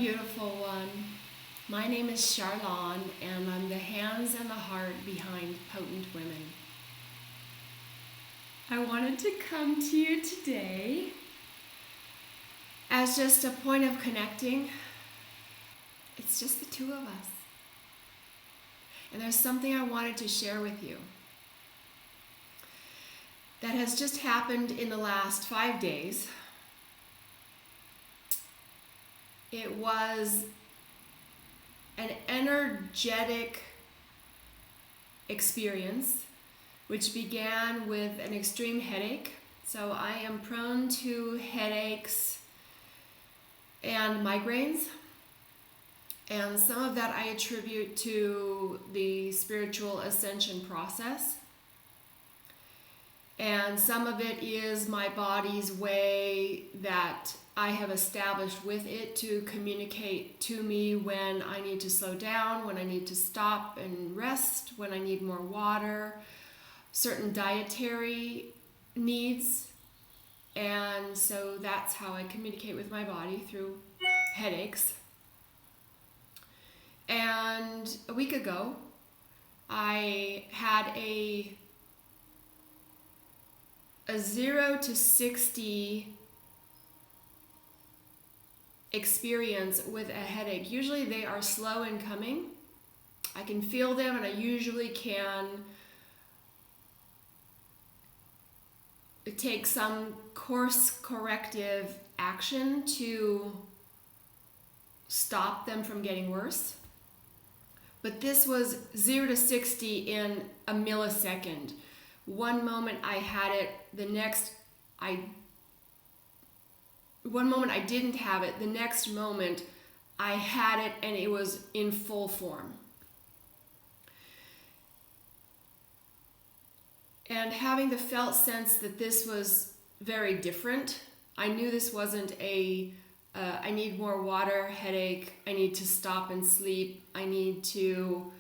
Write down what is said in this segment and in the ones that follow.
beautiful one. My name is Charlon, and I'm the hands and the heart behind Potent Women. I wanted to come to you today as just a point of connecting. It's just the two of us. And there's something I wanted to share with you that has just happened in the last 5 days. It was an energetic experience which began with an extreme headache. So I am prone to headaches and migraines, and some of that I attribute to the spiritual ascension process, and some of it is my body's way that I have established with it to communicate to me when I need to slow down, when I need to stop and rest, when I need more water, certain dietary needs. And so that's how I communicate with my body, through headaches. And a week ago, I had a 0 to 60 experience with a headache. Usually they are slow in coming. I can feel them, and I usually can take some course corrective action to stop them from getting worse. But this was 0 to 60 in a millisecond. One moment I had it, one moment I didn't have it, the next moment I had it, and it was in full form. And having the felt sense that this was very different, I knew this wasn't I need more water headache, I need to stop and sleep, I need to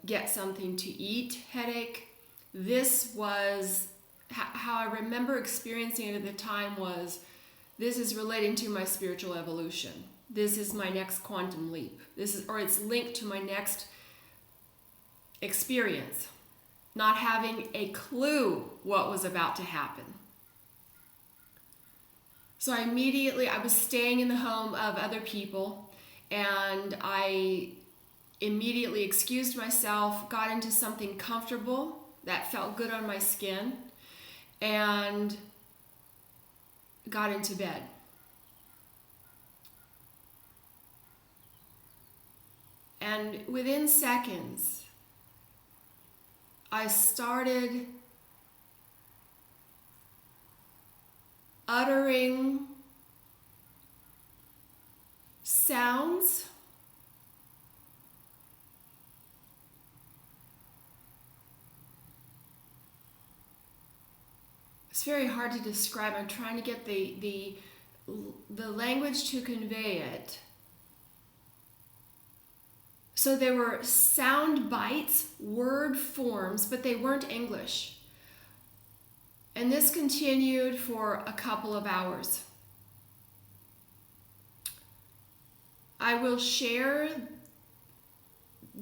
get something to eat headache. This was, how I remember experiencing it at the time was, this is relating to my spiritual evolution. This is my next quantum leap. It's linked to my next experience. Not having a clue what was about to happen. So I was staying in the home of other people, and I immediately excused myself, got into something comfortable that felt good on my skin, and got into bed. And within seconds, I started uttering sounds it's very hard to describe. I'm trying to get the language to convey it. So there were sound bites, word forms, but they weren't English. And this continued for a couple of hours. I will share,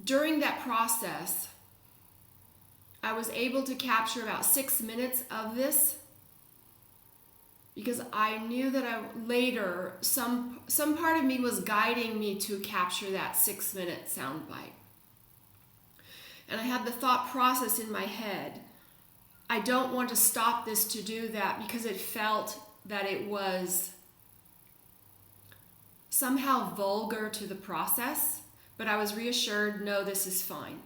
during that process, I was able to capture about 6 minutes of this, because I knew that later, some part of me was guiding me to capture that 6-minute sound bite. And I had the thought process in my head, I don't want to stop this to do that, because it felt that it was somehow vulgar to the process, but I was reassured, no, this is fine.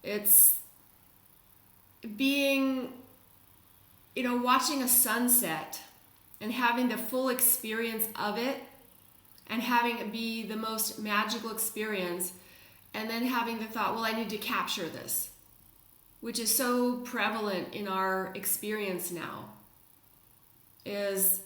It's being, watching a sunset and having the full experience of it, and having it be the most magical experience, and then having the thought, well, I need to capture this, which is so prevalent in our experience now, is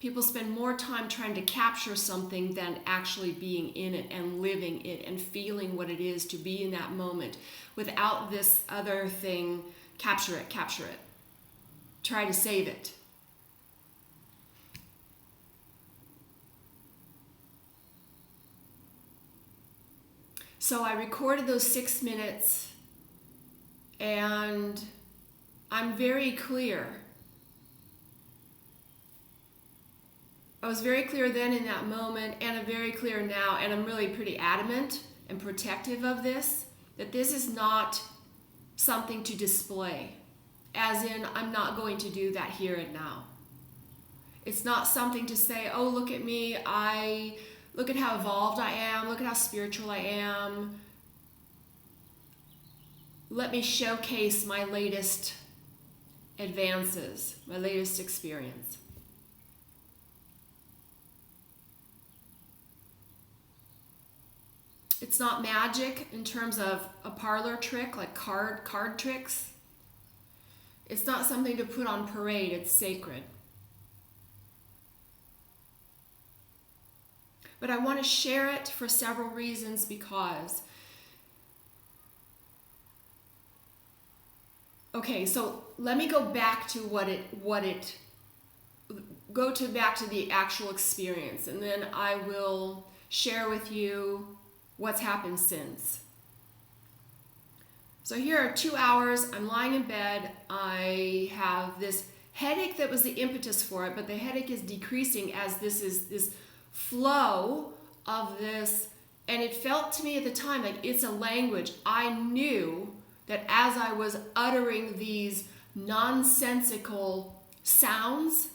people spend more time trying to capture something than actually being in it and living it and feeling what it is to be in that moment without this other thing, capture it, try to save it. So I recorded those 6 minutes, and I'm very clear. I was very clear then in that moment, and I'm very clear now, and I'm really pretty adamant and protective of this, that this is not something to display. As in, I'm not going to do that here and now. It's not something to say, oh, look at me, look at how evolved I am, look at how spiritual I am. Let me showcase my latest advances, my latest experience. It's not magic in terms of a parlor trick, like card tricks. It's not something to put on parade, it's sacred. But I want to share it for several reasons, because okay, so let me go back to back to the actual experience, and then I will share with you what's happened since. So here are 2 hours, I'm lying in bed, I have this headache that was the impetus for it, but the headache is decreasing as this flow of this, and it felt to me at the time like it's a language. I knew that as I was uttering these nonsensical sounds,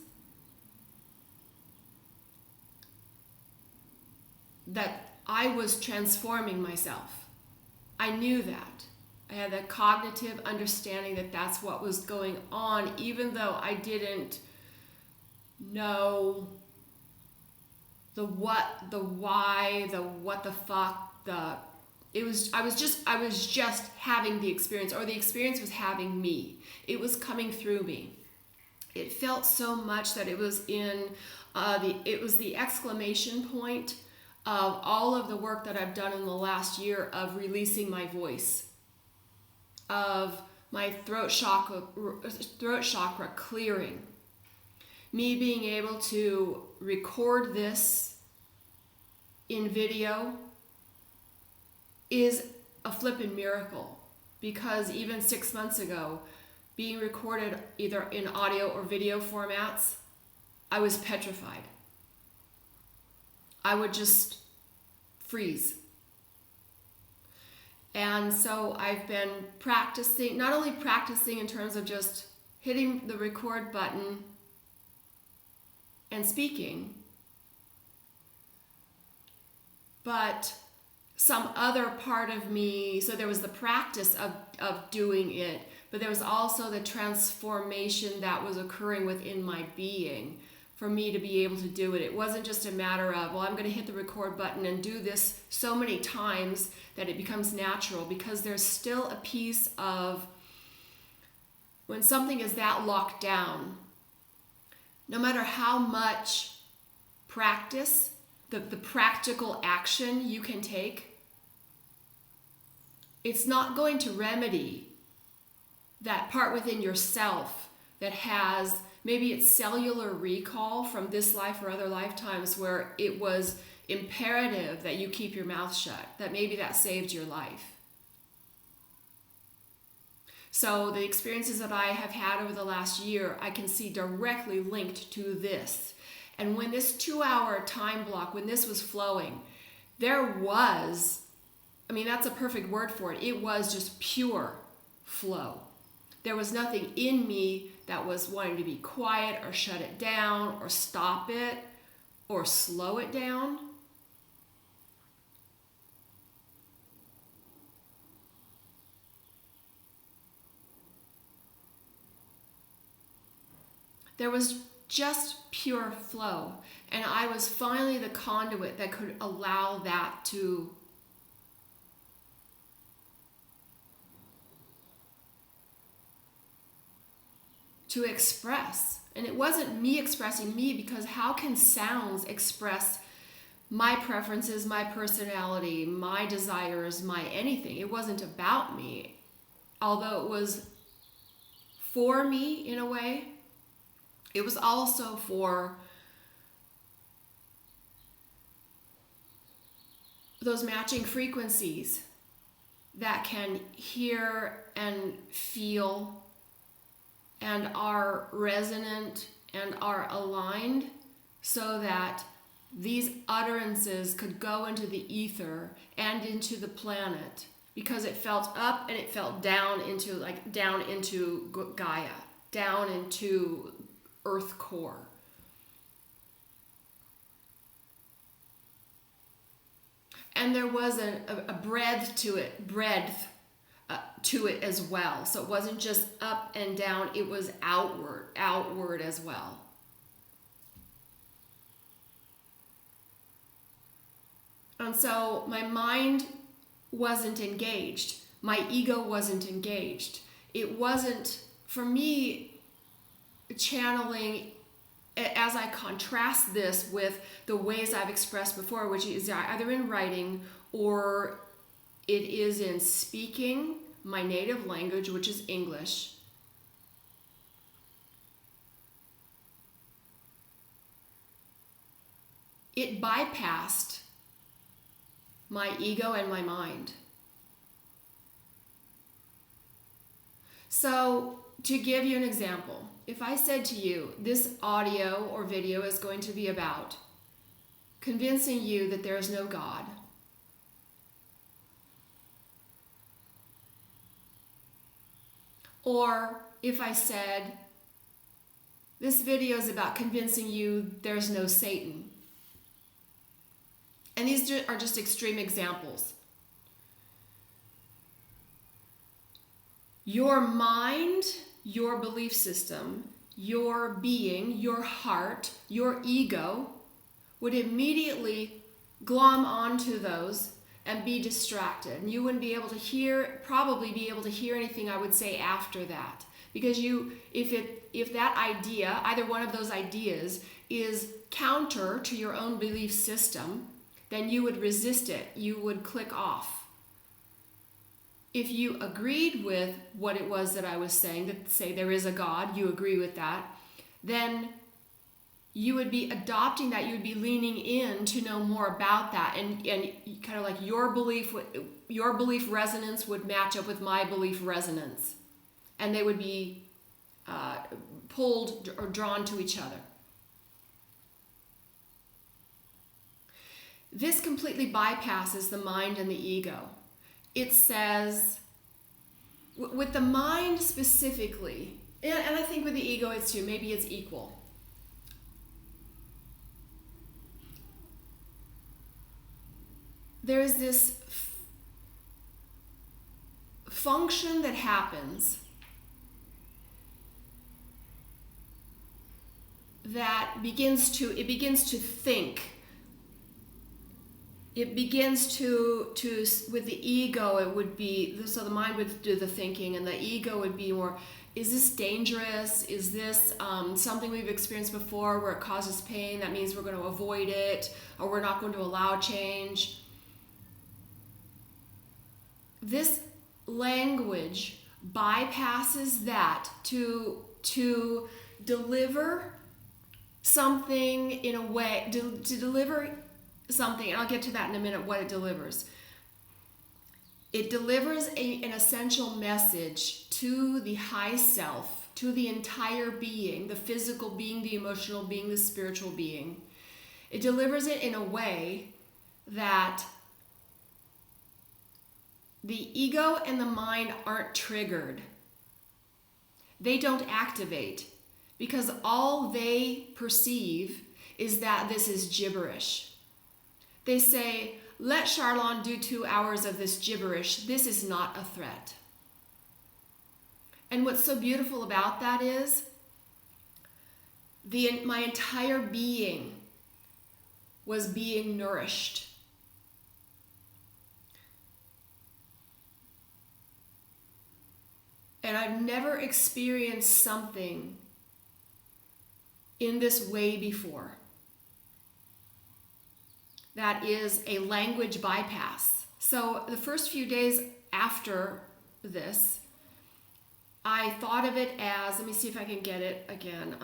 that I was transforming myself. I knew that. I had a cognitive understanding that that's what was going on, even though I didn't know the what, the why, the what the fuck, I was just having the experience, or the experience was having me. It was coming through me. It felt so much that it was the exclamation point of all of the work that I've done in the last year of releasing my voice, of my throat chakra clearing, me being able to record this in video is a flippin' miracle, because even 6 months ago, being recorded either in audio or video formats, I was petrified. I would just freeze. And so I've been practicing, not only practicing in terms of just hitting the record button and speaking, but some other part of me, so there was the practice of doing it, but there was also the transformation that was occurring within my being for me to be able to do it. It wasn't just a matter of, well, I'm going to hit the record button and do this so many times that it becomes natural, because there's still a piece of, when something is that locked down, no matter how much practice, the practical action you can take, it's not going to remedy that part within yourself that has, maybe it's cellular recall from this life or other lifetimes where it was imperative that you keep your mouth shut, that maybe that saved your life. So the experiences that I have had over the last year, I can see directly linked to this. And when this 2-hour time block, when this was flowing, there was, that's a perfect word for it. It was just pure flow. There was nothing in me that was wanting to be quiet or shut it down or stop it or slow it down. There was just pure flow, and I was finally the conduit that could allow that to express. And it wasn't me expressing me, because how can sounds express my preferences, my personality, my desires, my anything? It wasn't about me, although it was for me in a way. It was also for those matching frequencies that can hear and feel and are resonant and are aligned, so that these utterances could go into the ether and into the planet, because it felt up and it felt down into Gaia, down into Earth core. And there was a breadth to it as well. So it wasn't just up and down, it was outward as well. And so my mind wasn't engaged. My ego wasn't engaged. It wasn't, for me, channeling, as I contrast this with the ways I've expressed before, which is either in writing or it is in speaking my native language, which is English. It bypassed my ego and my mind. So, to give you an example, if I said to you, this audio or video is going to be about convincing you that there is no God, or if I said, this video is about convincing you there's no Satan, and these are just extreme examples. Your mind, your belief system, your being, your heart, your ego would immediately glom onto those and be distracted. And you wouldn't be able to probably be able to hear anything I would say after that. Because if that idea, either one of those ideas, is counter to your own belief system, then you would resist it. You would click off. If you agreed with what it was that I was saying, that say there is a God, you agree with that, then you would be adopting that, you would be leaning in to know more about that, and kind of like your belief resonance would match up with my belief resonance, and they would be pulled or drawn to each other. This completely bypasses the mind and the ego. It says, with the mind specifically, and I think with the ego it's too, maybe it's equal. There's this function that happens that begins to think. It begins to with the ego, it would be, so the mind would do the thinking, and the ego would be more, is this dangerous? Is this something we've experienced before where it causes pain? That means we're going to avoid it, or we're not going to allow change. This language bypasses that to deliver something in a way, to deliver something, and I'll get to that in a minute, what it delivers. It delivers an essential message to the high self, to the entire being, the physical being, the emotional being, the spiritual being. It delivers it in a way that the ego and the mind aren't triggered. They don't activate, because all they perceive is that this is gibberish. They say, let Charlon do 2 hours of this gibberish. This is not a threat. And what's so beautiful about that is my entire being was being nourished. And I've never experienced something in this way before. That is a language bypass. So the first few days after this, I thought of it as, let me see if I can get it again,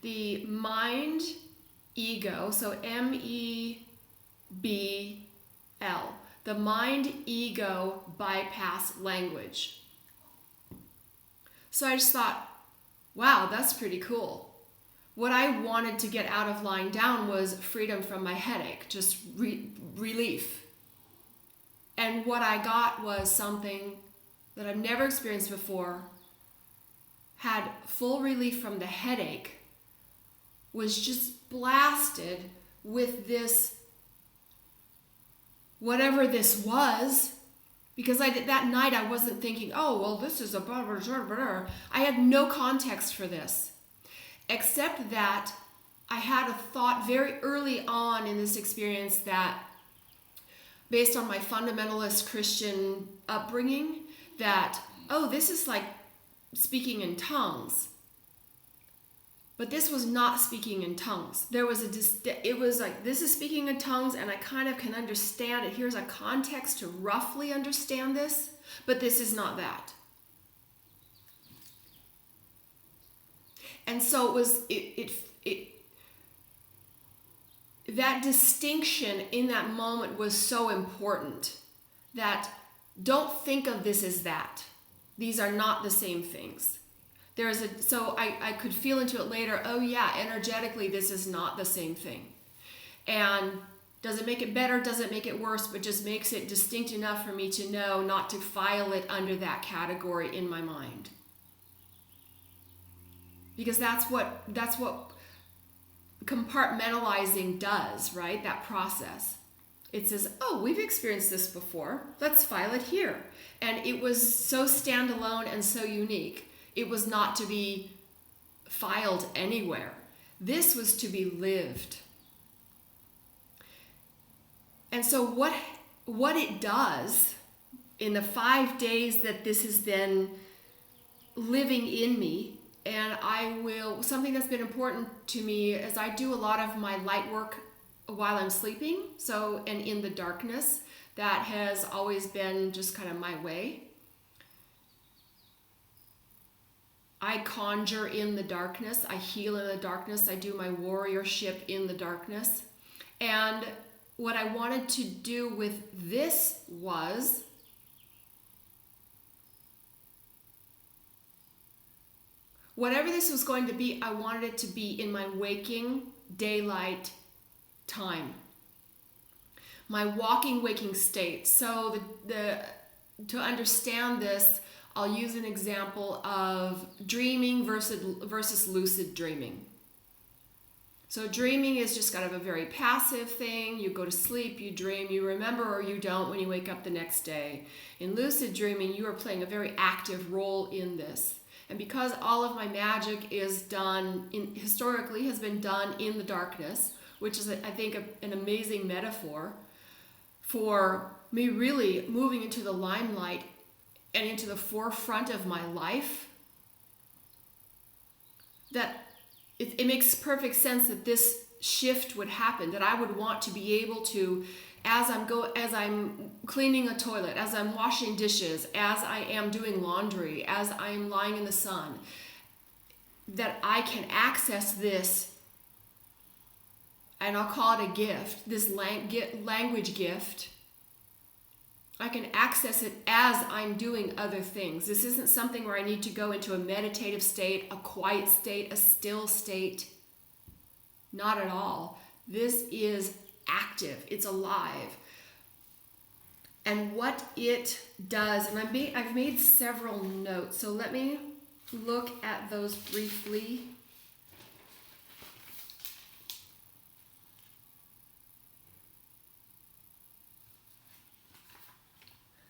the mind, ego, so MEB, L, the mind-ego bypass language. So I just thought, wow, that's pretty cool. What I wanted to get out of lying down was freedom from my headache, just relief. And what I got was something that I've never experienced before, had full relief from the headache, was just blasted with this, whatever this was, because that night I wasn't thinking, oh, well, this is a blah, blah, blah, blah. I had no context for this, except that I had a thought very early on in this experience that, based on my fundamentalist Christian upbringing, that, oh, this is like speaking in tongues. But this was not speaking in tongues. There was it was like, this is speaking in tongues, and I kind of can understand it. Here's a context to roughly understand this, but this is not that. And so it was, that distinction in that moment was so important, that don't think of this as that. These are not the same things. So I could feel into it later, oh yeah, energetically this is not the same thing. And does it make it better? Does it make it worse? But just makes it distinct enough for me to know not to file it under that category in my mind. Because that's what compartmentalizing does, right? That process. It says, oh, we've experienced this before. Let's file it here. And it was so standalone and so unique. It was not to be filed anywhere. This was to be lived. And so what it does in the 5 days that this has been living in me, and something that's been important to me is I do a lot of my light work while I'm sleeping, and in the darkness. That has always been just kind of my way. I conjure in the darkness, I heal in the darkness, I do my warriorship in the darkness. And what I wanted to do with this was whatever this was going to be, I wanted it to be in my waking daylight time. My waking state. So to understand this, I'll use an example of dreaming versus lucid dreaming. So dreaming is just kind of a very passive thing. You go to sleep, you dream, you remember or you don't when you wake up the next day. In lucid dreaming, you are playing a very active role in this. And because all of my magic is done, historically has been done in the darkness, which is, I think, an amazing metaphor for me really moving into the limelight and into the forefront of my life, that it makes perfect sense that this shift would happen, that I would want to be able to, as I'm cleaning a toilet, as I'm washing dishes, as I am doing laundry, as I'm lying in the sun, that I can access this, and I'll call it a gift, this language gift. I can access it as I'm doing other things. This isn't something where I need to go into a meditative state, a quiet state, a still state. Not at all. This is active. It's alive. And what it does, and I've made several notes, so let me look at those briefly.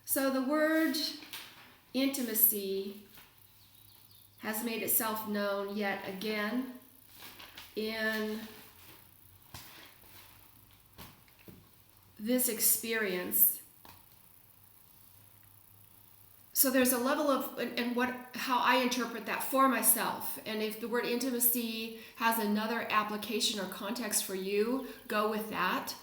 So the word intimacy has made itself known yet again in this experience. So there's a level of, how I interpret that for myself. And if the word intimacy has another application or context for you, go with that.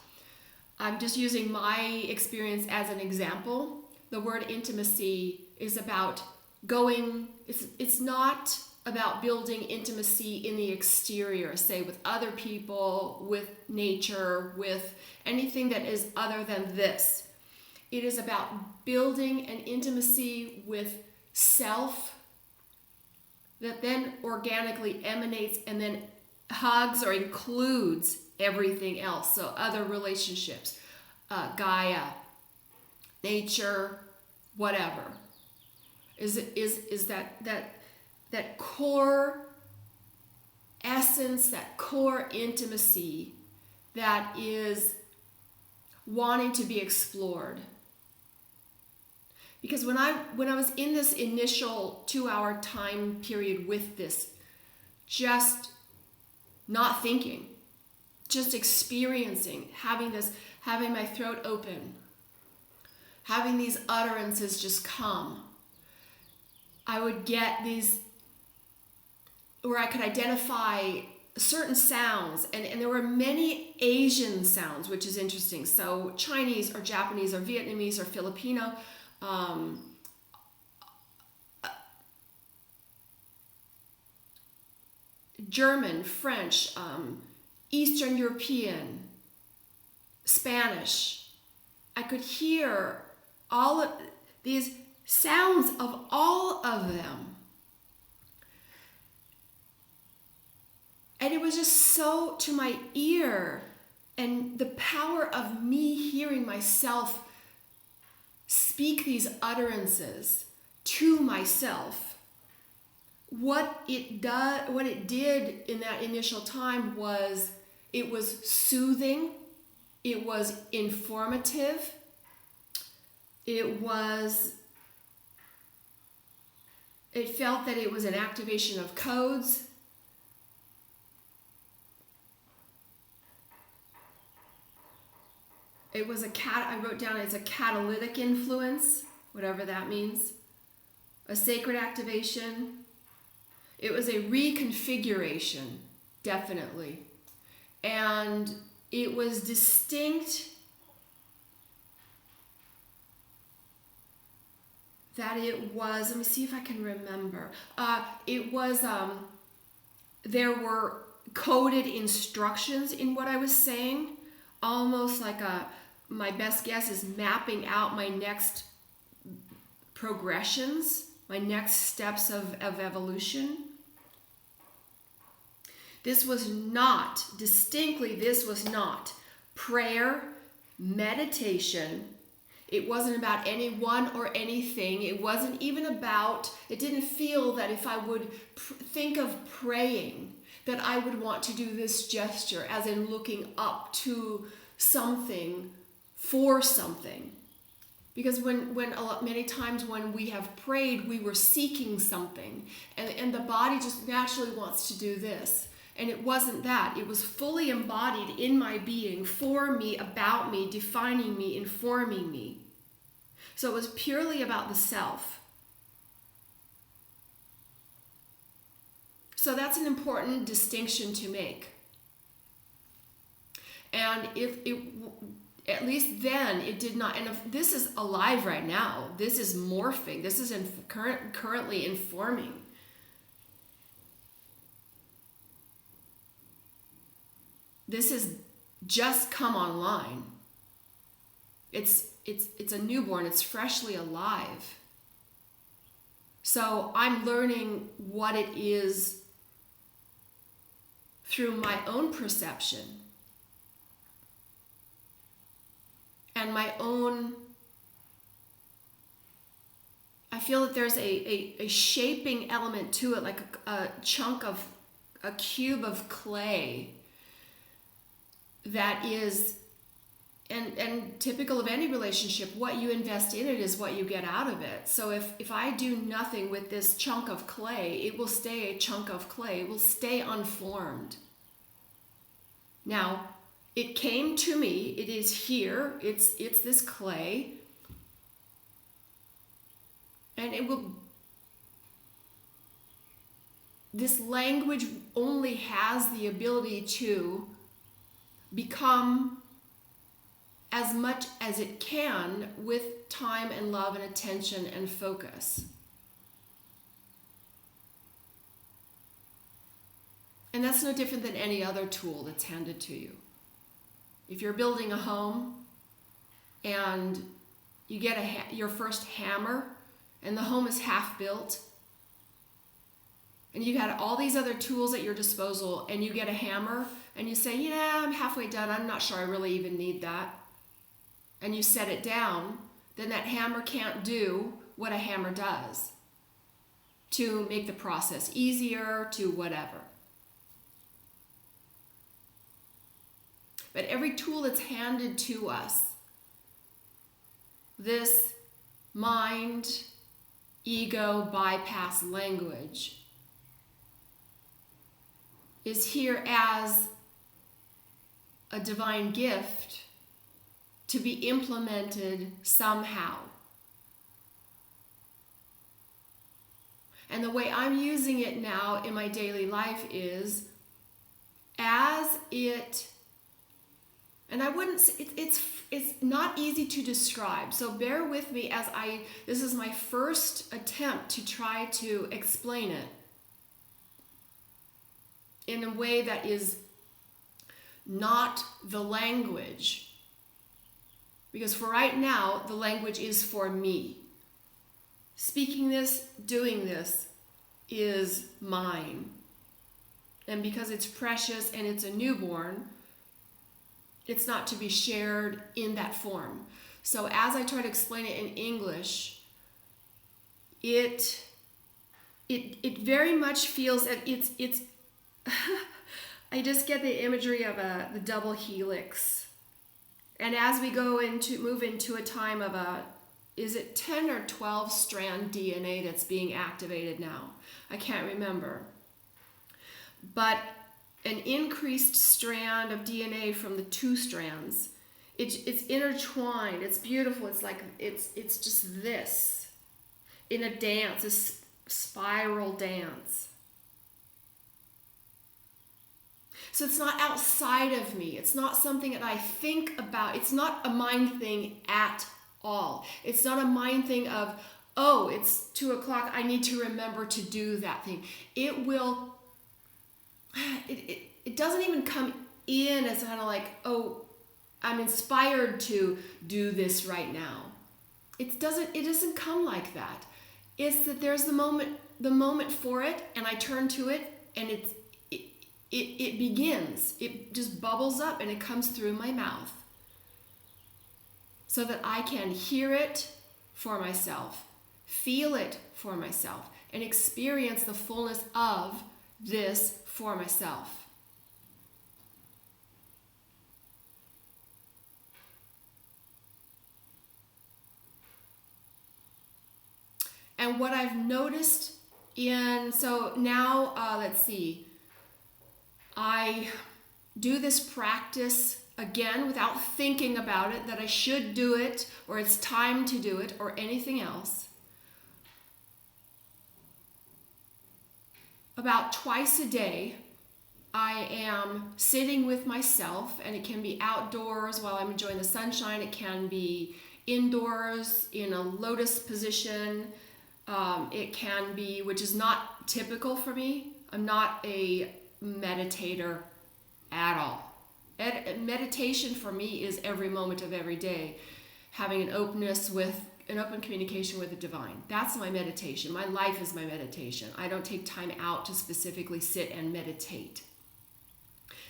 I'm just using my experience as an example. The word intimacy is about going, it's not about building intimacy in the exterior, say with other people, with nature, with anything that is other than this. It is about building an intimacy with self that then organically emanates and then hugs or includes everything else. So other relationships, Gaia, nature, whatever. Is that core essence, that core intimacy that is wanting to be explored. Because when I was in this initial 2-hour time period with this, just not thinking, just experiencing, having my throat open, having these utterances just come, I would get these where I could identify certain sounds, and there were many Asian sounds, which is interesting. So Chinese or Japanese or Vietnamese or Filipino, German, French, Eastern European, Spanish. I could hear all of these sounds of all of them. And it was just so to my ear, and the power of me hearing myself speak these utterances to myself. What it did in that initial time was it was soothing, it was informative, it felt that it was an activation of codes. It was I wrote down it's a catalytic influence, whatever that means. A sacred activation. It was a reconfiguration, definitely. And it was distinct that it was, let me see if I can remember. There were coded instructions in what I was saying, almost like my best guess is mapping out my next progressions, my next steps of evolution. This was not prayer, meditation. It wasn't about anyone or anything. It wasn't even about, it didn't feel that if I would think of praying, that I would want to do this gesture, as in looking up to something for something. Because many times when we have prayed, we were seeking something, and the body just naturally wants to do this. And it wasn't that. It was fully embodied in my being, for me, about me, defining me, informing me. So it was purely about the self. So that's an important distinction to make. And at least then it did not, and if this is alive right now, this is morphing, this is currently informing. This has just come online. It's a newborn, it's freshly alive. So I'm learning what it is through my own perception and my own, I feel that there's a shaping element to it, like a cube of clay that is, and typical of any relationship, what you invest in it is what you get out of it. So if I do nothing with this chunk of clay, it will stay a chunk of clay. It will stay unformed. Now, it came to me. It is here. It's this clay. And this language only has the ability to become as much as it can with time and love and attention and focus. And that's no different than any other tool that's handed to you. If you're building a home and you get your first hammer and the home is half built, and you had all these other tools at your disposal, and you get a hammer and you say, yeah, I'm halfway done, I'm not sure I really even need that, and you set it down, then that hammer can't do what a hammer does to make the process easier, to whatever. But every tool that's handed to us, this mind, ego, bypass language, is here as a divine gift to be implemented somehow. And the way I'm using it now in my daily life is as it, and I wouldn't say, it's not easy to describe, so bear with me as this is my first attempt to try to explain it in a way that is not the language. Because for right now, the language is for me. Speaking this, doing this is mine. And because it's precious and it's a newborn, it's not to be shared in that form. So as I try to explain it in English, it very much feels that it's I just get the imagery of the double helix. And as we move into a time of is it 10 or 12 strand DNA that's being activated now? I can't remember. But an increased strand of DNA from the 2 strands. It's intertwined. It's beautiful. It's like it's just this in a dance, a spiral dance. So it's not outside of me. It's not something that I think about. It's not a mind thing at all. It's not a mind thing of, oh, it's 2 o'clock, I need to remember to do that thing. It will, it doesn't even come in as kind of like, oh, I'm inspired to do this right now. It doesn't come like that. It's that there's the moment for it, and I turn to it, and it begins. It just bubbles up and it comes through my mouth so that I can hear it for myself, feel it for myself, and experience the fullness of this for myself. And what I've noticed so now, let's see, I do this practice again without thinking about it, that I should do it, or it's time to do it, or anything else. About twice a day, I am sitting with myself, and it can be outdoors while I'm enjoying the sunshine. It can be indoors in a lotus position. It can be, which is not typical for me. I'm not a meditator at all. Meditation for me is every moment of every day, having an open communication with the divine. That's my meditation. My life is my meditation. I don't take time out to specifically sit and meditate.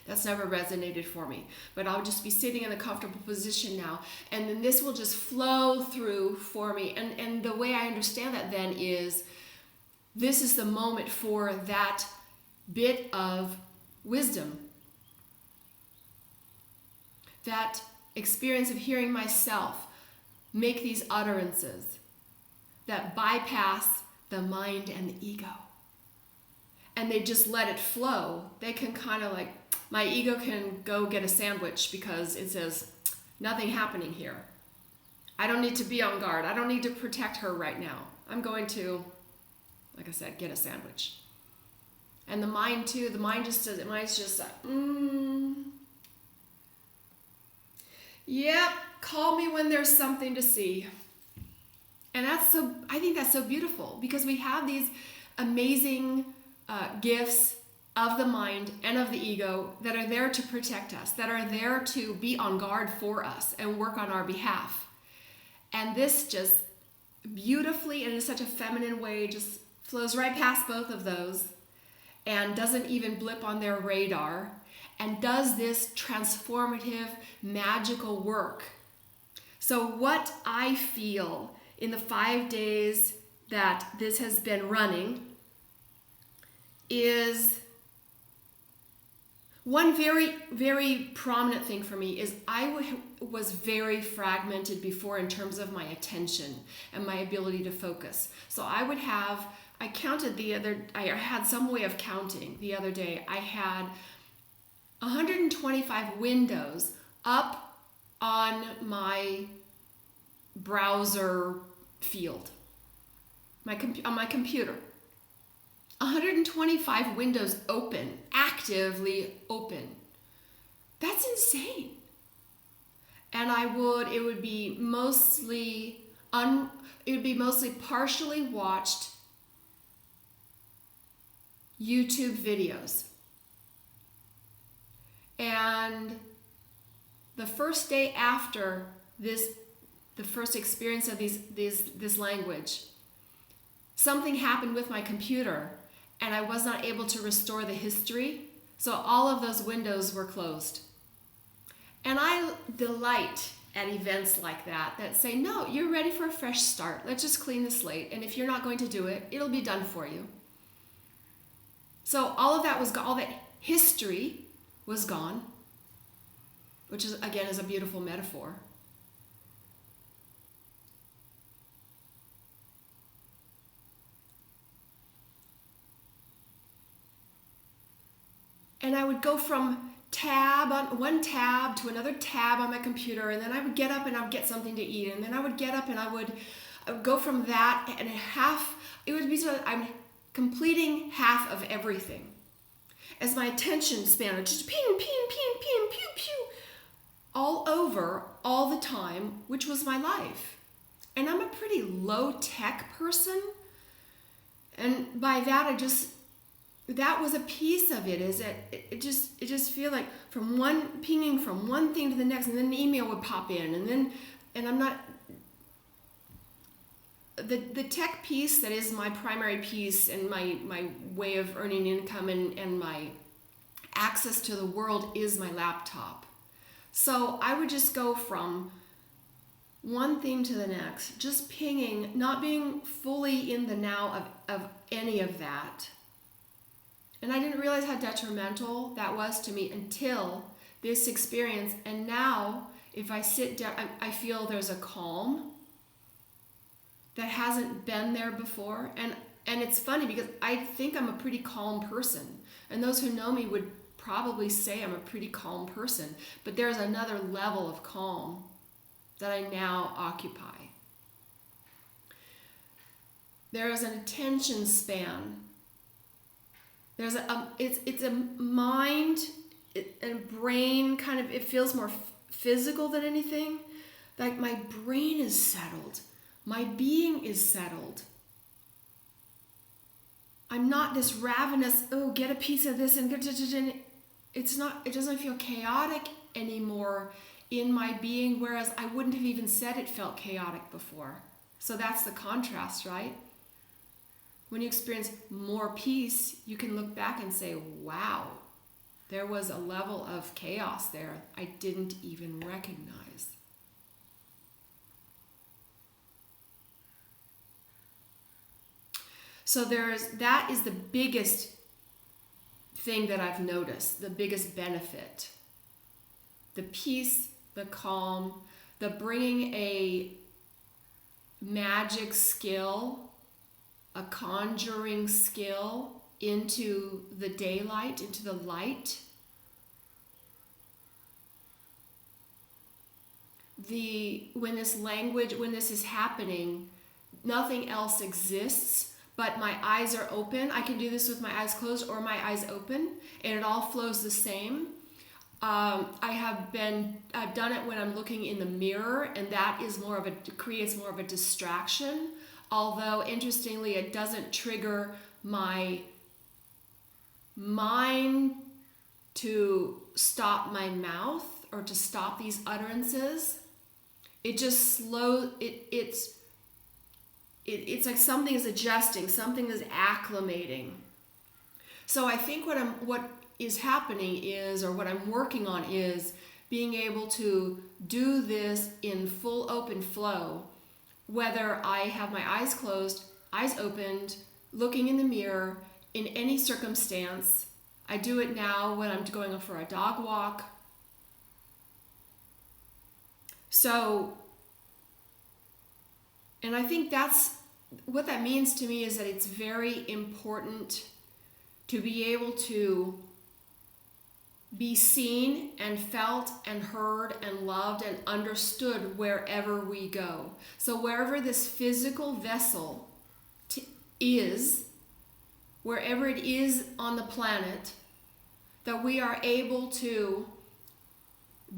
That's never resonated for me. But I'll just be sitting in a comfortable position now, and then this will just flow through for me. And the way I understand that then is, this is the moment for that bit of wisdom. That experience of hearing myself make these utterances that bypass the mind and the ego. And they just let it flow. They can kind of like, my ego can go get a sandwich because it says, nothing happening here. I don't need to be on guard. I don't need to protect her right now. I'm going to, like I said, get a sandwich. And the mind too, the mind just does it. Mind's just like, yep, call me when there's something to see. And I think that's so beautiful, because we have these amazing gifts of the mind and of the ego that are there to protect us, that are there to be on guard for us and work on our behalf. And this just beautifully and in such a feminine way just flows right past both of those and doesn't even blip on their radar and does this transformative, magical work. So what I feel in the 5 days that this has been running is one very, very prominent thing for me is I was very fragmented before in terms of my attention and my ability to focus. So I had some way of counting the other day. I had 125 windows up on my browser field, on my computer. 125 windows open, actively open. That's insane. And it would be mostly partially watched YouTube videos. And the first day after the first experience of this language, something happened with my computer and I was not able to restore the history. So all of those windows were closed. And I delight at events like that say, no, you're ready for a fresh start. Let's just clean the slate. And if you're not going to do it, it'll be done for you. So all of that was gone. All that history was gone, which is, again, is a beautiful metaphor. And I would go from one tab to another tab on my computer, and then I would get up and I would get something to eat, and then I would get up and I would go from that and it would be so I'm completing half of everything. As my attention span would just ping, ping, ping, ping, pew, pew, all over, all the time, which was my life. And I'm a pretty low-tech person, and by that that was a piece of it, is that it just feel like pinging from one thing to the next, and then an email would pop in, and I'm not, the tech piece that is my primary piece and my way of earning income and my access to the world is my laptop. So I would just go from one thing to the next, just pinging, not being fully in the now of any of that. And I didn't realize how detrimental that was to me until this experience. And now, if I sit down, I feel there's a calm that hasn't been there before. And it's funny because I think I'm a pretty calm person. And those who know me would probably say I'm a pretty calm person. But there's another level of calm that I now occupy. There is an attention span. There's it's a mind and brain kind of, it feels more physical than anything. Like my brain is settled. My being is settled. I'm not this ravenous, get a piece of this and it's not, it doesn't feel chaotic anymore in my being, whereas I wouldn't have even said it felt chaotic before. So that's the contrast, right? When you experience more peace, you can look back and say, wow, there was a level of chaos there I didn't even recognize. So that is the biggest thing that I've noticed, the biggest benefit. The peace, the calm, the bringing a magic skill, a conjuring skill into the daylight, into the light. When this is happening, nothing else exists, but my eyes are open. I can do this with my eyes closed or my eyes open, and it all flows the same. I've done it when I'm looking in the mirror, and that is creates more of a distraction. Although, interestingly, it doesn't trigger my mine to stop my mouth or to stop these utterances. It just it's like something is adjusting, something is acclimating. So I think what is happening is, or what I'm working on is, being able to do this in full open flow, whether I have my eyes closed, eyes opened, looking in the mirror, in any circumstance. I do it now when I'm going for a dog walk. So, and I think that's what that means to me, is that it's very important to be able to be seen and felt and heard and loved and understood wherever we go. So wherever this physical vessel is, wherever it is on the planet, that we are able to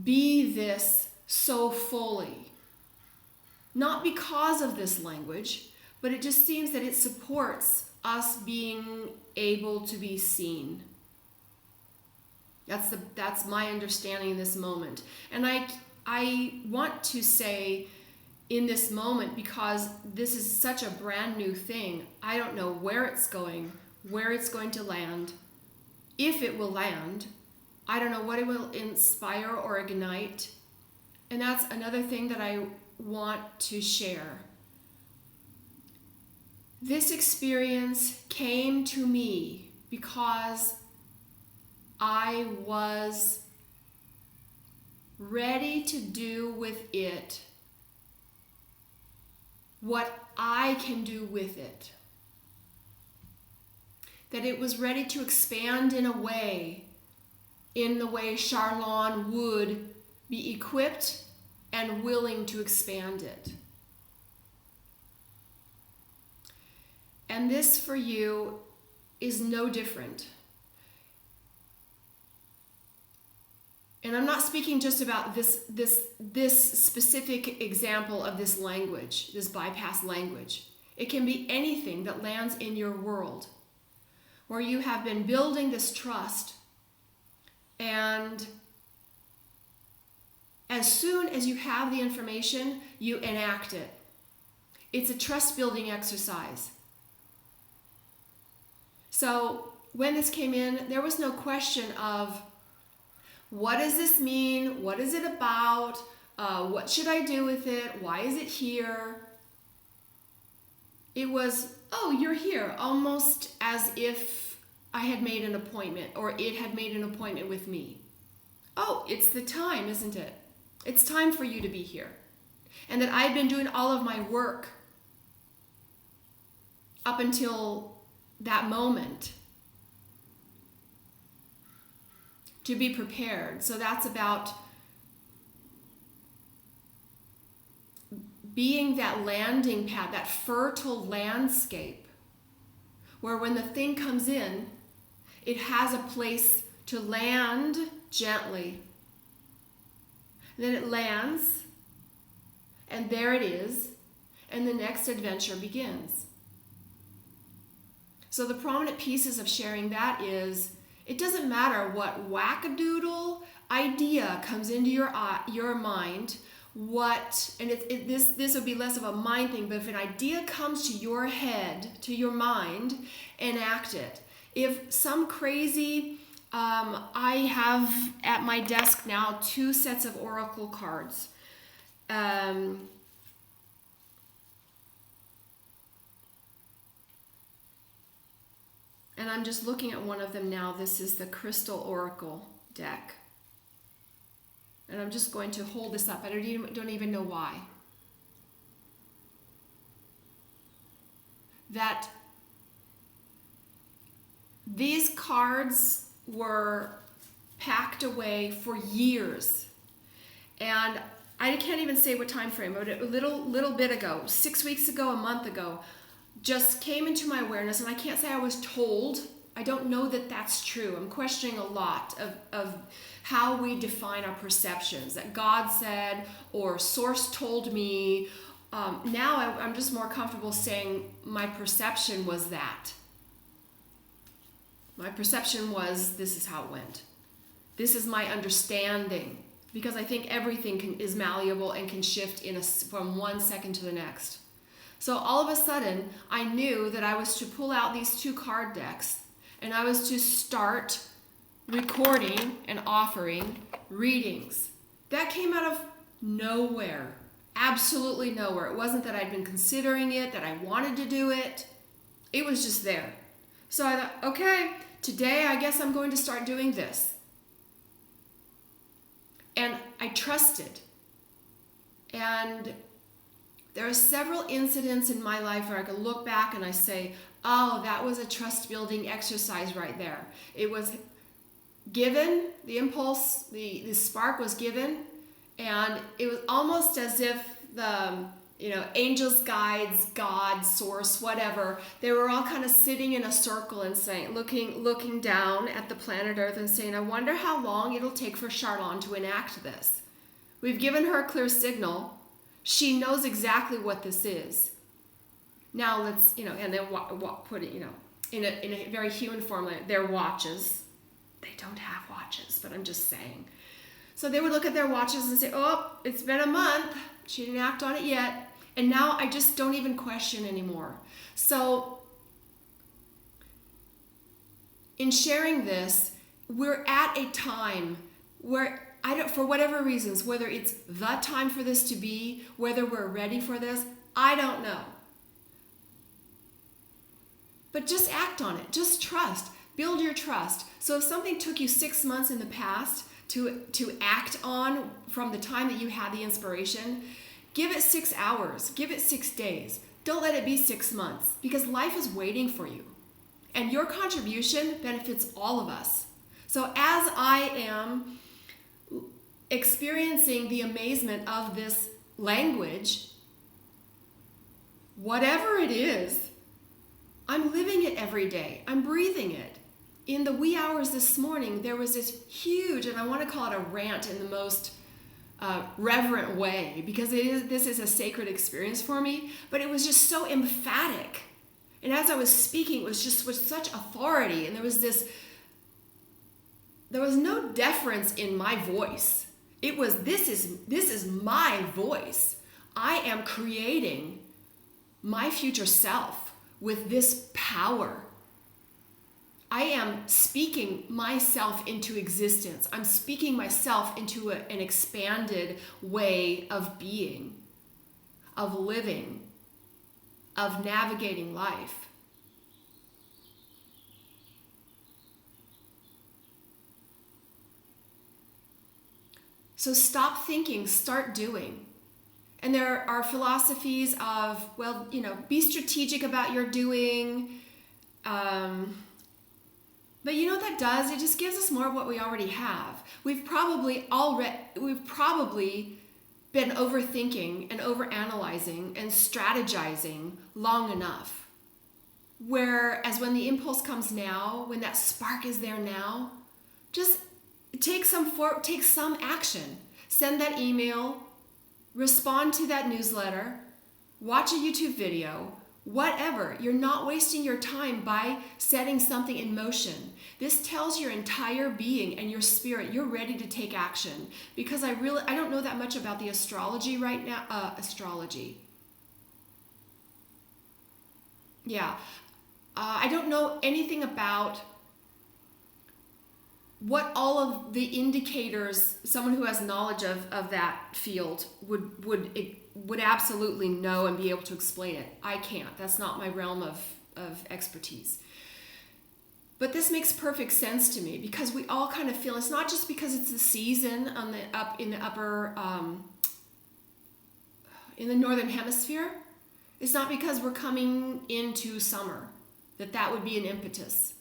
be this so fully. Not because of this language, but it just seems that it supports us being able to be seen. That's my understanding in this moment. And I want to say in this moment, because this is such a brand new thing, I don't know where it's going to land, if it will land. I don't know what it will inspire or ignite. And that's another thing that I want to share. This experience came to me because I was ready to do with it what I can do with it. That it was ready to expand in the way Charlon would be equipped and willing to expand it. And this for you is no different. And I'm not speaking just about this specific example of this language, this bypass language. It can be anything that lands in your world where you have been building this trust, and as soon as you have the information, you enact it. It's a trust building exercise. So when this came in, there was no question of, what does this mean? What is it about? What should I do with it? Why is it here? It was, oh, you're here, almost as if I had made an appointment, or it had made an appointment with me. Oh, it's the time, isn't it? It's time for you to be here. And that I've been doing all of my work up until that moment to be prepared. So that's about being that landing pad, that fertile landscape, where when the thing comes in, it has a place to land gently. And then it lands, and there it is, and the next adventure begins. So the prominent pieces of sharing that is, it doesn't matter what wackadoodle idea comes into your mind, this would be less of a mind thing, but if an idea comes to your head, to your mind, enact it. If some crazy, I have at my desk now 2 sets of oracle cards. And I'm just looking at one of them now. This is the Crystal Oracle deck. And I'm just going to hold this up. I don't even know why. That these cards were packed away for years. And I can't even say what time frame, but a little bit ago, 6 weeks ago, a month ago, just came into my awareness, and I can't say I was told. I don't know that that's true. I'm questioning a lot of how we define our perceptions, that God said or source told me. Now I'm just more comfortable saying my perception was that. My perception was this is how it went. This is my understanding, because I think everything is malleable and can shift from 1 second to the next. So all of a sudden, I knew that I was to pull out these 2 card decks and I was to start recording and offering readings. That came out of nowhere. Absolutely nowhere. It wasn't that I'd been considering it, that I wanted to do it. It was just there. So I thought, okay, today I guess I'm going to start doing this. And I trusted. And there are several incidents in my life where I can look back and I say, oh, that was a trust building exercise right there. It was given, the impulse, the spark was given, and it was almost as if the angels, guides, God, source, whatever, they were all kind of sitting in a circle and saying, looking down at the planet Earth and saying, I wonder how long it'll take for Charlon to enact this. We've given her a clear signal. She knows exactly what this is. Now let's, and then put it, in a very human form, like their watches. They don't have watches, but I'm just saying. So they would look at their watches and say, oh, it's been a month. She didn't act on it yet. And now I just don't even question anymore. So in sharing this, we're at a time where for whatever reasons, whether it's the time for this to be, whether we're ready for this, I don't know. But just act on it. Just trust. Build your trust. So if something took you 6 months in the past to act on from the time that you had the inspiration, give it 6 hours. Give it 6 days. Don't let it be 6 months, because life is waiting for you. And your contribution benefits all of us. So as I am experiencing the amazement of this language, whatever it is, I'm living it every day. I'm breathing it. In the wee hours this morning, there was this huge, and I want to call it a rant in the most reverent way, because this is a sacred experience for me, but it was just so emphatic. And as I was speaking, it was just with such authority, and there was no deference in my voice. It was, this is my voice. I am creating my future self with this power. I am speaking myself into existence. I'm speaking myself into an expanded way of being, of living, of navigating life. So stop thinking, start doing. And there are philosophies of, be strategic about your doing. But you know what that does? It just gives us more of what we already have. We've probably been overthinking and overanalyzing and strategizing long enough. Whereas when the impulse comes now, when that spark is there now, just take some action. Send that email, respond to that newsletter, watch a YouTube video, whatever. You're not wasting your time by setting something in motion. This tells your entire being and your spirit you're ready to take action. Because I don't know that much about the astrology right now. I don't know anything about what all of the indicators someone who has knowledge of that field would absolutely know and be able to explain it. I can't. That's not my realm of expertise. But this makes perfect sense to me, because we all kind of feel, it's not just because it's the season in the northern hemisphere. It's not because we're coming into summer that would be an impetus.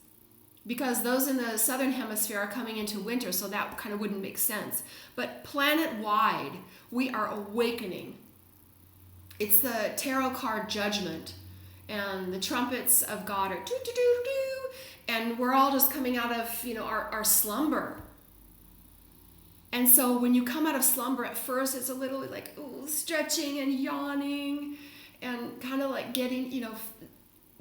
Because those in the southern hemisphere are coming into winter, so that kind of wouldn't make sense. But planet-wide, we are awakening. It's the tarot card judgment, and the trumpets of God are do-do-do-do, and we're all just coming out of, our slumber. And so when you come out of slumber, at first it's a little like stretching and yawning, and kind of like getting,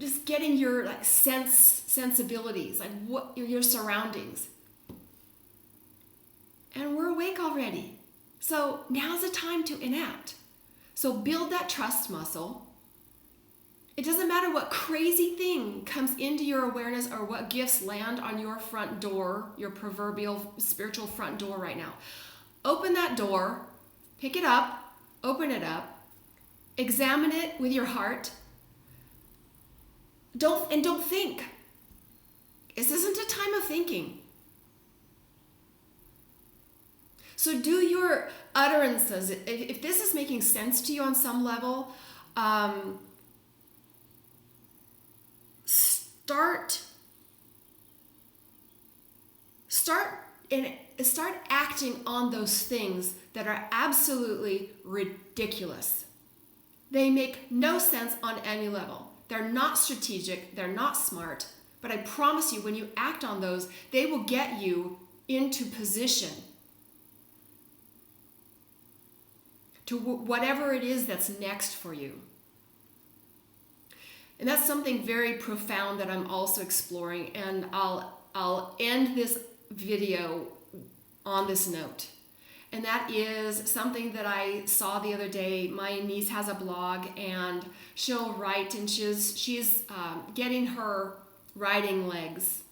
just getting your like sensibilities, like what your surroundings. And we're awake already. So now's the time to enact. So build that trust muscle. It doesn't matter what crazy thing comes into your awareness or what gifts land on your front door, your proverbial spiritual front door right now. Open that door, pick it up, open it up, examine it with your heart. Don't think. This isn't a time of thinking. So do your utterances. If this is making sense to you on some level, start acting on those things that are absolutely ridiculous. They make no sense on any level. They're not strategic, they're not smart, but I promise you, when you act on those, they will get you into position to whatever it is that's next for you. And that's something very profound that I'm also exploring, and I'll end this video on this note. And that is something that I saw the other day. My niece has a blog, and she'll write, and she's getting her writing legs,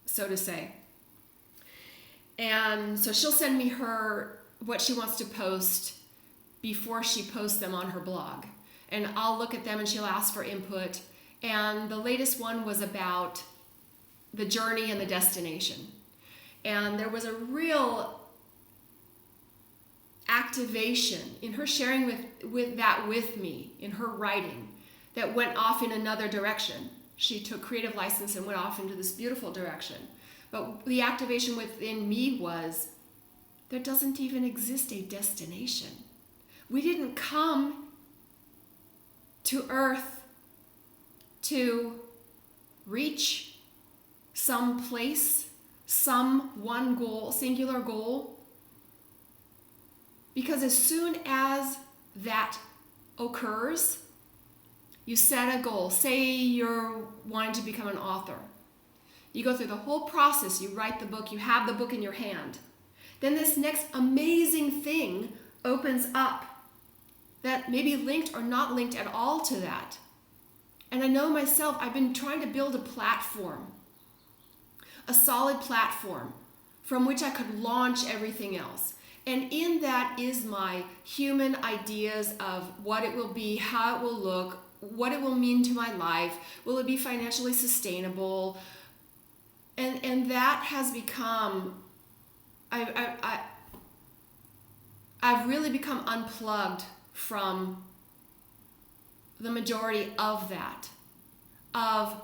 so to say. And so she'll send me what she wants to post before she posts them on her blog. And I'll look at them, and she'll ask for input. And the latest one was about the journey and the destination. And there was a real activation in her sharing with me in her writing that went off in another direction. She took creative license and went off into this beautiful direction. But the activation within me was, there doesn't even exist a destination. We didn't come to Earth to reach some place, some one goal, singular goal. Because as soon as that occurs, you set a goal. Say you're wanting to become an author. You go through the whole process, you write the book, you have the book in your hand. Then this next amazing thing opens up that may be linked or not linked at all to that. And I know myself, I've been trying to build a platform, a solid platform from which I could launch everything else. And in that is my human ideas of what it will be, how it will look, what it will mean to my life, will it be financially sustainable? And that has become, I've really become unplugged from the majority of that, of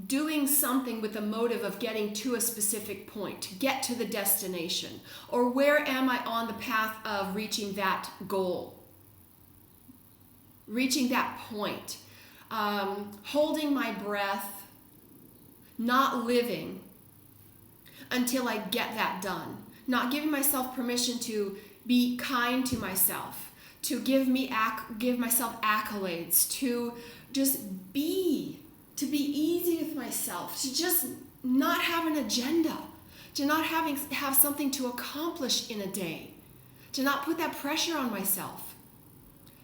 doing something with the motive of getting to a specific point, to get to the destination, or where am I on the path of reaching that goal, reaching that point, holding my breath, not living until I get that done, not giving myself permission to be kind to myself, to give myself accolades, to just be, to be easy with myself, to just not have an agenda, to not have something to accomplish in a day, to not put that pressure on myself,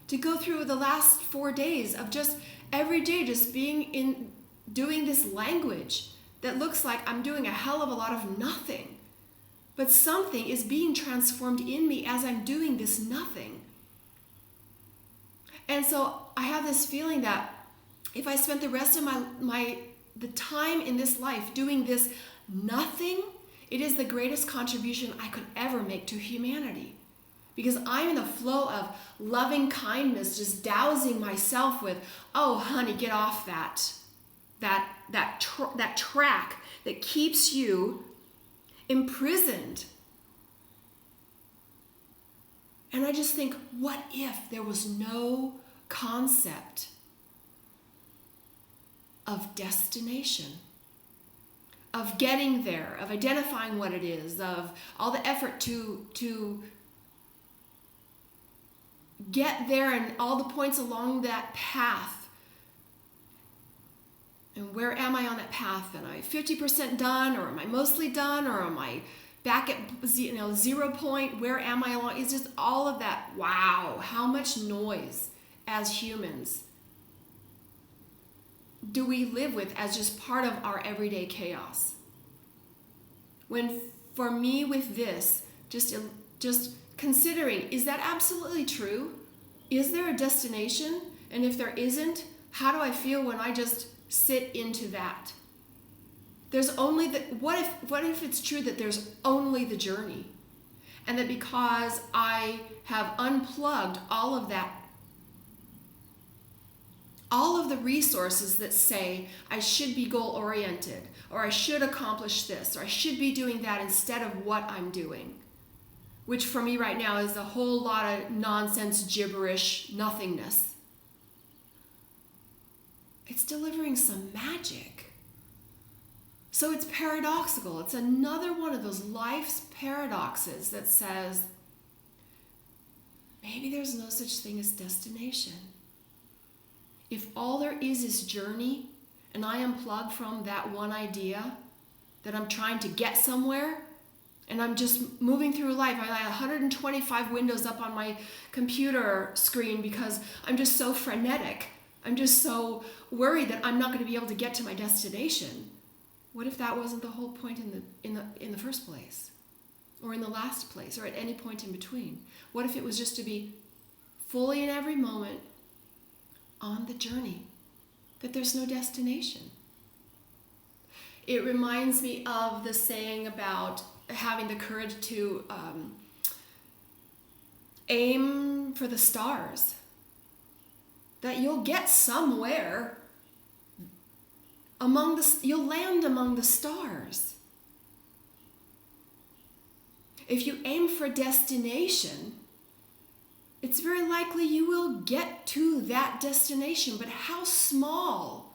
to go through the last 4 days of just every day just doing this language that looks like I'm doing a hell of a lot of nothing, but something is being transformed in me as I'm doing this nothing. And so I have this feeling that if I spent the rest of the time in this life doing this nothing, it is the greatest contribution I could ever make to humanity. Because I'm in the flow of loving kindness, just dousing myself with, oh honey, get off that track that keeps you imprisoned. And I just think, what if there was no concept of destination, of getting there, of identifying what it is, of all the effort to get there and all the points along that path And where am I on that path? Am I 50% done, or am I mostly done, or am I back at 0 point? Where am I along? It's just all of that. Wow, how much noise as humans do we live with as just part of our everyday chaos? When for me with this, just considering, is that absolutely true? Is there a destination? And if there isn't, how do I feel when I just sit into that? There's only the, what if it's true that there's only the journey? And that because I have unplugged all of that, all of the resources that say I should be goal-oriented, or I should accomplish this, or I should be doing that instead of what I'm doing, which for me right now is a whole lot of nonsense, gibberish, nothingness. It's delivering some magic. So it's paradoxical. It's another one of those life's paradoxes that says, maybe there's no such thing as destination. If all there is journey, and I unplug from that one idea that I'm trying to get somewhere, and I'm just moving through life. I have 125 windows up on my computer screen because I'm just so frenetic. I'm just so worried that I'm not going to be able to get to my destination. What if that wasn't the whole point in the first place, or in the last place, or at any point in between? What if it was just to be fully in every moment on the journey, that there's no destination? It reminds me of the saying about having the courage to aim for the stars, that you'll get somewhere you'll land among the stars. If you aim for a destination, it's very likely you will get to that destination, but how small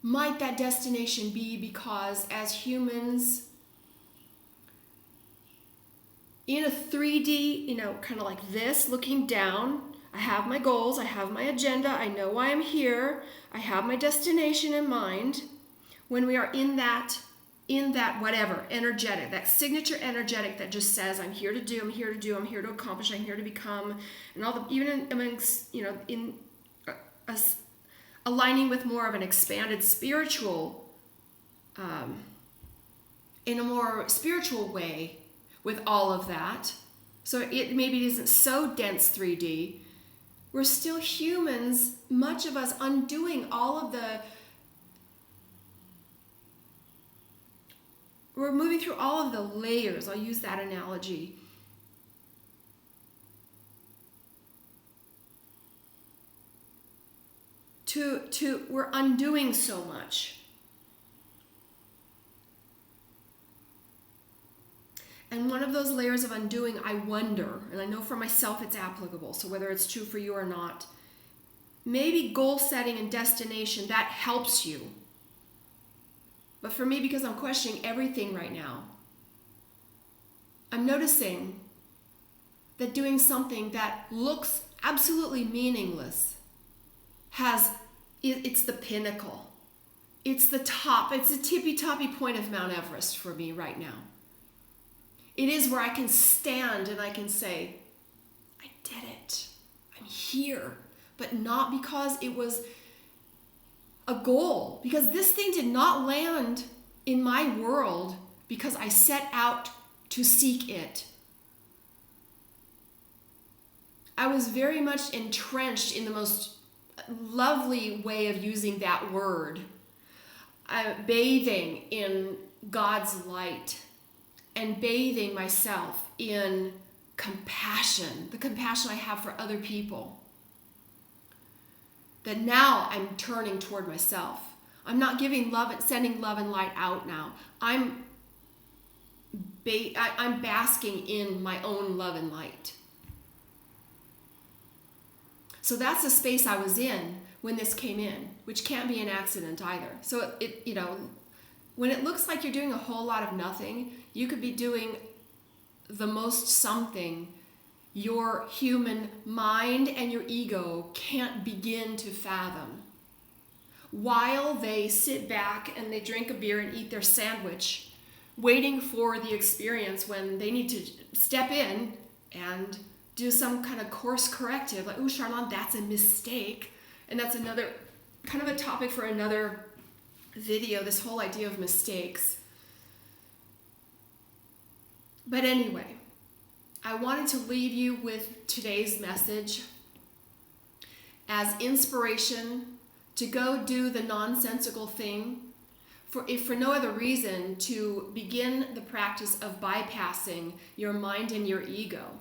might that destination be? Because as humans, in a 3D, kind of like this, looking down, I have my goals, I have my agenda, I know why I'm here, I have my destination in mind. When we are in that whatever, energetic, that signature energetic that just says, I'm here to do, I'm here to do, I'm here to accomplish, I'm here to become, and all the, even amongst, in aligning with more of an expanded spiritual, in a more spiritual way with all of that. So it maybe isn't so dense 3D. We're still humans, much of us undoing all of we're moving through all of the layers. I'll use that analogy. We're undoing so much. And one of those layers of undoing, I wonder, and I know for myself it's applicable, so whether it's true for you or not, maybe goal setting and destination, that helps you. But for me, because I'm questioning everything right now, I'm noticing that doing something that looks absolutely meaningless it's the pinnacle. It's the top. It's the tippy-toppy point of Mount Everest for me right now. It is where I can stand and I can say, I did it. I'm here. But not because it was a goal. Because this thing did not land in my world because I set out to seek it. I was very much entrenched in the most lovely way of using that word. Bathing in God's light. And bathing myself in compassion, the compassion I have for other people. That now I'm turning toward myself. I'm not giving love and sending love and light out now. I'm basking in my own love and light. So that's the space I was in when this came in, which can't be an accident either. So when it looks like you're doing a whole lot of nothing, you could be doing the most something your human mind and your ego can't begin to fathom. while they sit back and they drink a beer and eat their sandwich, waiting for the experience when they need to step in and do some kind of course corrective, like, "Ooh, Charlon, that's a mistake." And that's another kind of a topic for another video, this whole idea of mistakes. But anyway, I wanted to leave you with today's message as inspiration to go do the nonsensical thing, if for no other reason, to begin the practice of bypassing your mind and your ego.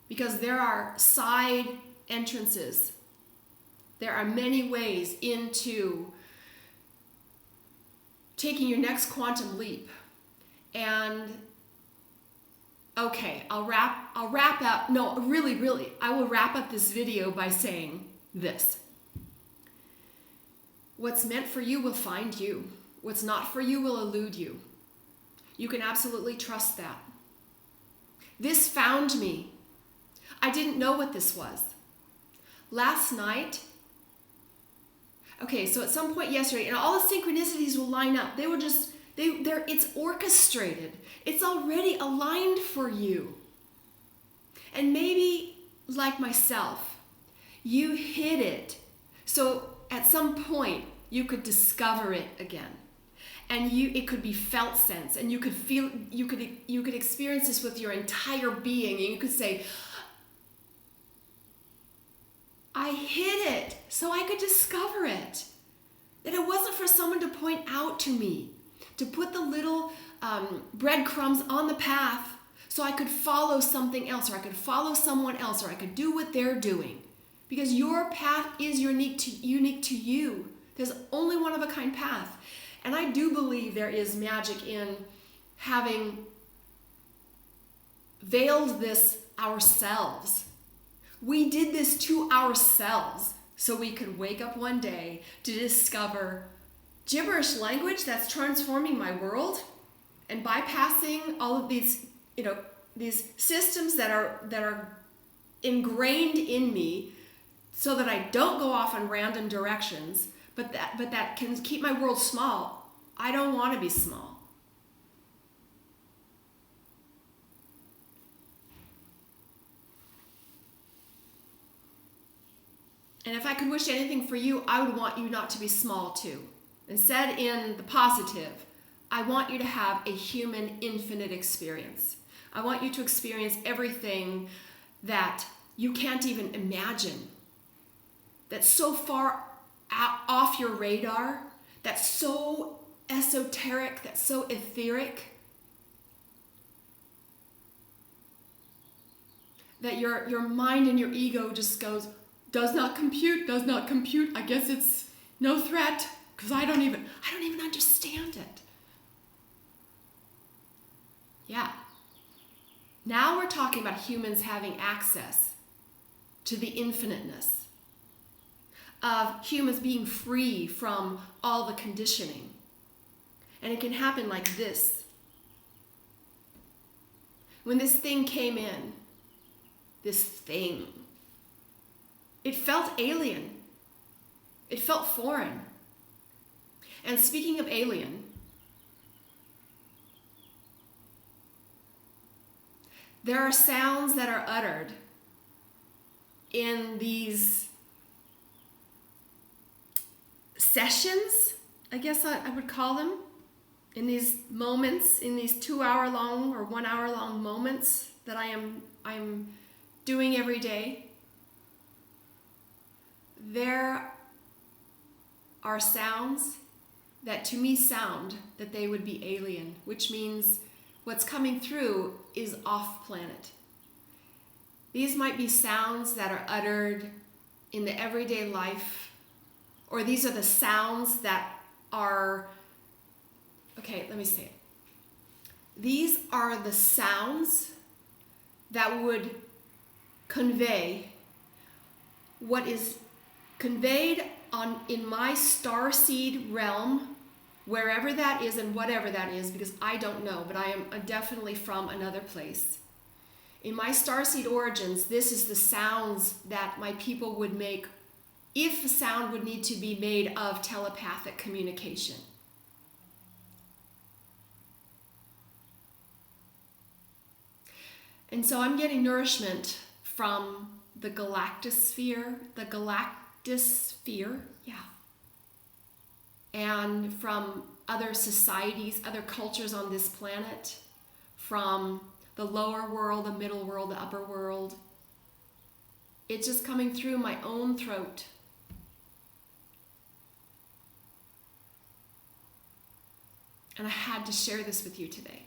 Because there are side entrances. There are many ways into taking your next quantum leap. And okay, I'll wrap up. No, really, I will wrap up this video by saying this. What's meant for you will find you. What's not for you will elude you. You can absolutely trust that. This found me. I didn't know what this was. Last night, okay, so at some point yesterday, and all the synchronicities will line up. They will just, it's orchestrated. It's already aligned for you. And maybe, like myself, you hid it. So at some point, you could discover it again. And it could be felt sense, and you could feel, you could experience this with your entire being, and you could say, I hid it so I could discover it. That it wasn't for someone to point out to me, to put the little breadcrumbs on the path so I could follow something else, or I could follow someone else, or I could do what they're doing. Because your path is unique to you. There's only one of a kind path. And I do believe there is magic in having veiled this ourselves. We did this to ourselves so we could wake up one day to discover gibberish language that's transforming my world and bypassing all of these, these systems that are ingrained in me so that I don't go off in random directions, but that can keep my world small. I don't want to be small. And if I could wish anything for you, I would want you not to be small too. And said in the positive, I want you to have a human infinite experience. I want you to experience everything that you can't even imagine, that's so far off your radar, that's so esoteric, that's so etheric, that your mind and your ego just goes, does not compute. I guess it's no threat, because I don't even understand it. Yeah. Now we're talking about humans having access to the infiniteness of humans being free from all the conditioning. And it can happen like this. When this thing came in, it felt alien. It felt foreign. And speaking of alien, there are sounds that are uttered in these sessions, I guess I would call them, in these moments, in these 2-hour-long or 1-hour-long moments that I'm doing every day. There are sounds that to me sound that they would be alien, which means what's coming through is off planet. These might be sounds that are uttered in the everyday life, or these are the sounds that are, okay, let me say it. These are the sounds that would convey what is conveyed in my starseed realm, wherever that is and whatever that is, because I don't know, but I am definitely from another place. In my starseed origins, this is the sounds that my people would make if sound would need to be made of telepathic communication. And so I'm getting nourishment from the galactosphere, and from other societies, other cultures on this planet, from the lower world, the middle world, the upper world. It's just coming through my own throat. And I had to share this with you today.